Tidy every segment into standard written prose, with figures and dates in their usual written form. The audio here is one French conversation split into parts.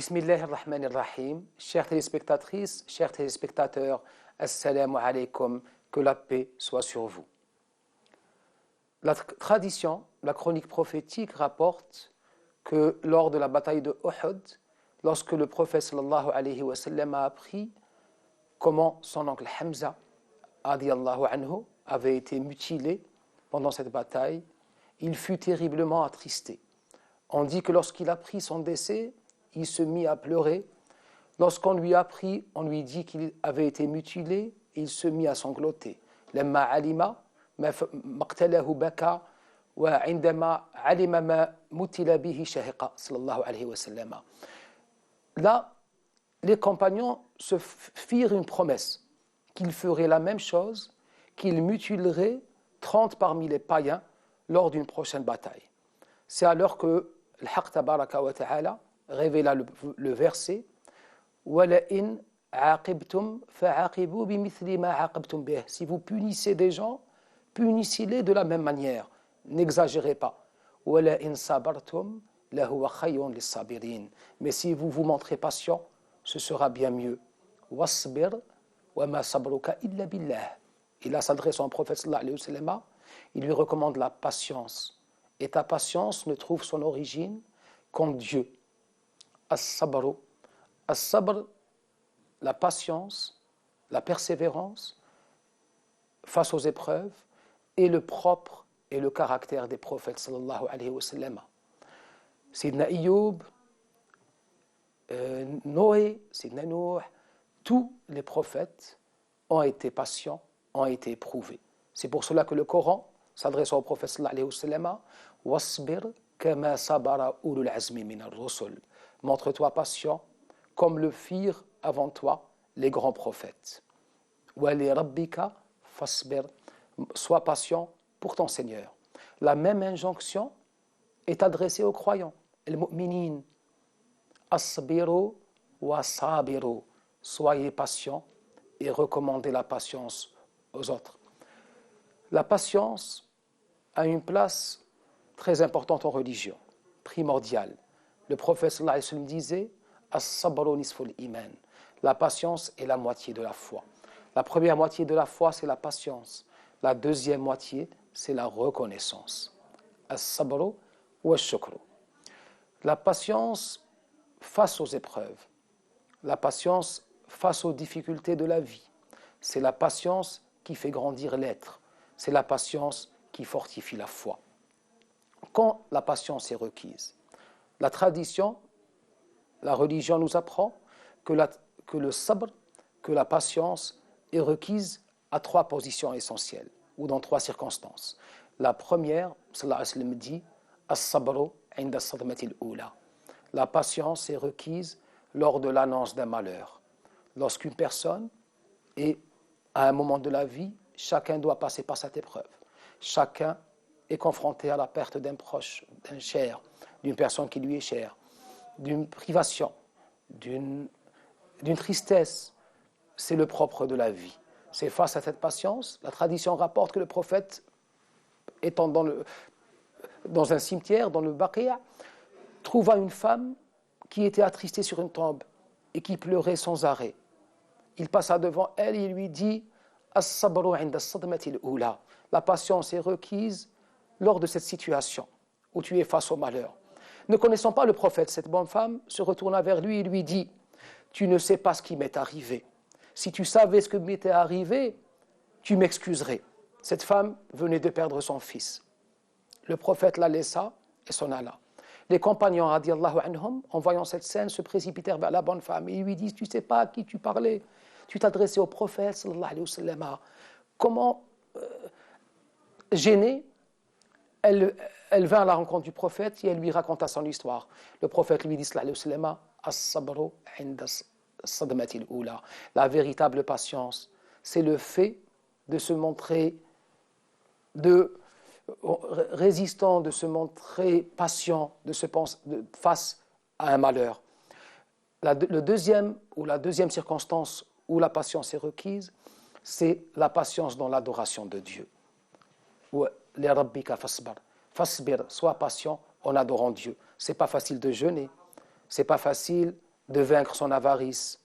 Bismillahirrahmanirrahim. Chères téléspectatrices, chers téléspectateurs, assalamu alaikum, que la paix soit sur vous. La tradition, la chronique prophétique rapporte que lors de la bataille de Uhud, lorsque le prophète sallallahu alayhi wa sallam a appris comment son oncle Hamza radiyallahu anhu avait été mutilé pendant cette bataille, il fut terriblement attristé. On dit que lorsqu'il apprit son décès, il se mit à pleurer. Lorsqu'on lui apprit, on lui dit qu'il avait été mutilé, il se mit à sangloter. لما علم مقتله بكى وعندما علم ما مُتِل به شهق صلى الله عليه وسلم. Là, les compagnons se firent une promesse qu'ils feraient la même chose, qu'ils mutileraient 30 parmi les païens lors d'une prochaine bataille. C'est alors que le Haqq tabaraka wa ta'ala révéla le verset وَلَئِنْ عَاقِبْتُمْ فَعَاقِبُوا بِمِثْلِ مَا عَاقَبْتُمْ بِهِ. Si vous punissez des gens, punissez-les de la même manière. N'exagérez pas. وَلَئِنْ صَبَرْتُمْ لَهُوَ خَيْرٌ لِلصَّابِرِينَ. Mais si vous vous montrez patient, ce sera bien mieux. وَاصْبِرْ وَمَا صَبْرُكَ إِلَّا بِاللَّهِ. Et là s'adressant au prophète sallallahu alayhi wa sallam, il lui recommande la patience. Et ta patience ne trouve son origine qu'en Dieu. As-sabr. As-sabr, la patience, la persévérance face aux épreuves est le propre et le caractère des prophètes sallallahu alayhi wa sallam. Sidna Ayyub, Noé, Sidna Nuh, tous les prophètes ont été patients, ont été éprouvés. C'est pour cela que le Coran, s'adressant au prophète sallallahu alayhi wa sallam, wasbir kama sabara ulul azmi min ar-rusul. Montre-toi patient comme le firent avant toi les grands prophètes. Wa li rabbika fasbir. Sois patient pour ton Seigneur. La même injonction est adressée aux croyants. Al-mu'minin. Asbiru wa sabiru. Soyez patients et recommandez la patience aux autres. La patience a une place très importante en religion, primordiale. Le prophète sallallahu alayhi wa sallam disait As-sabru nisful iman. La patience est la moitié de la foi. La première moitié de la foi, c'est la patience. La deuxième moitié, c'est la reconnaissance. As-sabru wa shukru. La patience face aux épreuves. La patience face aux difficultés de la vie. C'est la patience qui fait grandir l'être. C'est la patience qui fortifie la foi. Quand la patience est requise, la tradition, la religion nous apprend que le sabr, que la patience est requise à 3 positions essentielles, ou dans 3 circonstances. La première, sallallahu alayhi wa sallam dit, as-sabru inda sadmatil ula. La patience est requise lors de l'annonce d'un malheur. Lorsqu'une personne est à un moment de la vie, chacun doit passer par cette épreuve. Chacun est confronté à la perte d'un proche, d'un cher, d'une personne qui lui est chère, d'une privation, d'une tristesse. C'est le propre de la vie. C'est face à cette patience, la tradition rapporte que le prophète, étant dans un cimetière, dans le Baqiya, trouva une femme qui était attristée sur une tombe et qui pleurait sans arrêt. Il passa devant elle et lui dit As-sabru inda sadmatil ula. La patience est requise lors de cette situation où tu es face au malheur. Ne connaissant pas le prophète, cette bonne femme se retourna vers lui et lui dit Tu ne sais pas ce qui m'est arrivé. Si tu savais ce qui m'était arrivé, tu m'excuserais. Cette femme venait de perdre son fils. Le prophète la laissa et s'en alla. Les compagnons, radiyallahu anhum, en voyant cette scène, se précipitèrent vers la bonne femme et lui disent Tu ne sais pas à qui tu parlais. Tu t'adressais au prophète, sallallahu alayhi wa sallam. Comment, gênée, elle vint à la rencontre du prophète et elle lui raconta son histoire. Le prophète lui dit, sallallahu alayhi wa sallam, As-sabru inda sadmatil ula. La véritable patience, c'est le fait de se montrer résistant, de se montrer patient, face à un malheur. La deuxième circonstance où la patience est requise, c'est la patience dans l'adoration de Dieu. Li rabbika fasbir. Fasbir, sois patient en adorant Dieu. C'est pas facile de jeûner, c'est pas facile de vaincre son avarice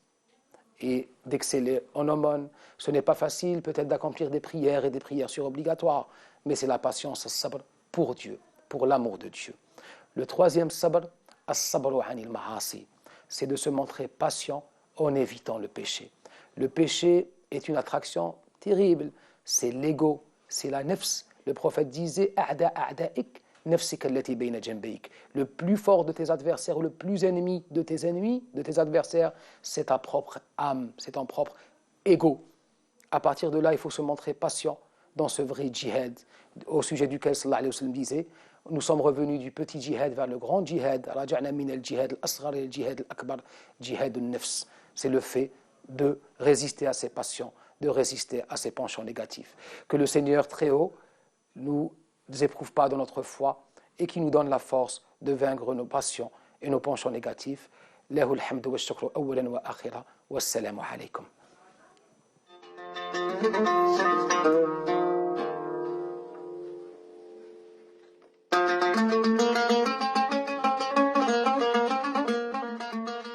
et d'exceller en aumône. Ce n'est pas facile peut-être d'accomplir des prières et des prières surobligatoires, mais c'est la patience, as-sabr, pour Dieu, pour l'amour de Dieu. Le troisième sabr, as-sabru anil ma'asi, c'est de se montrer patient en évitant le péché. Le péché est une attraction terrible, c'est l'ego, c'est la nefs. Le prophète disait a'da a'da'ik nafsika allati bayna janbayk. Le plus fort de tes adversaires, le plus ennemi de tes ennemis, de tes adversaires, c'est ta propre âme, c'est ton propre ego. À partir de là, il faut se montrer patient dans ce vrai djihad, au sujet duquel sallallahu alayhi wa sallam disait, nous sommes revenus du petit djihad vers le grand djihad, raja'na min al-djihad al-asghar ila al-djihad al-akbar, djihad al-nafs. C'est le fait de résister à ses passions, de résister à ses penchants négatifs. Que le Seigneur très haut nous éprouve pas dans notre foi et qui nous donne la force de vaincre nos passions et nos penchants négatifs. Lahu al-hamdu wa shukru awwalan wa akhira. Wassalamu alaykum.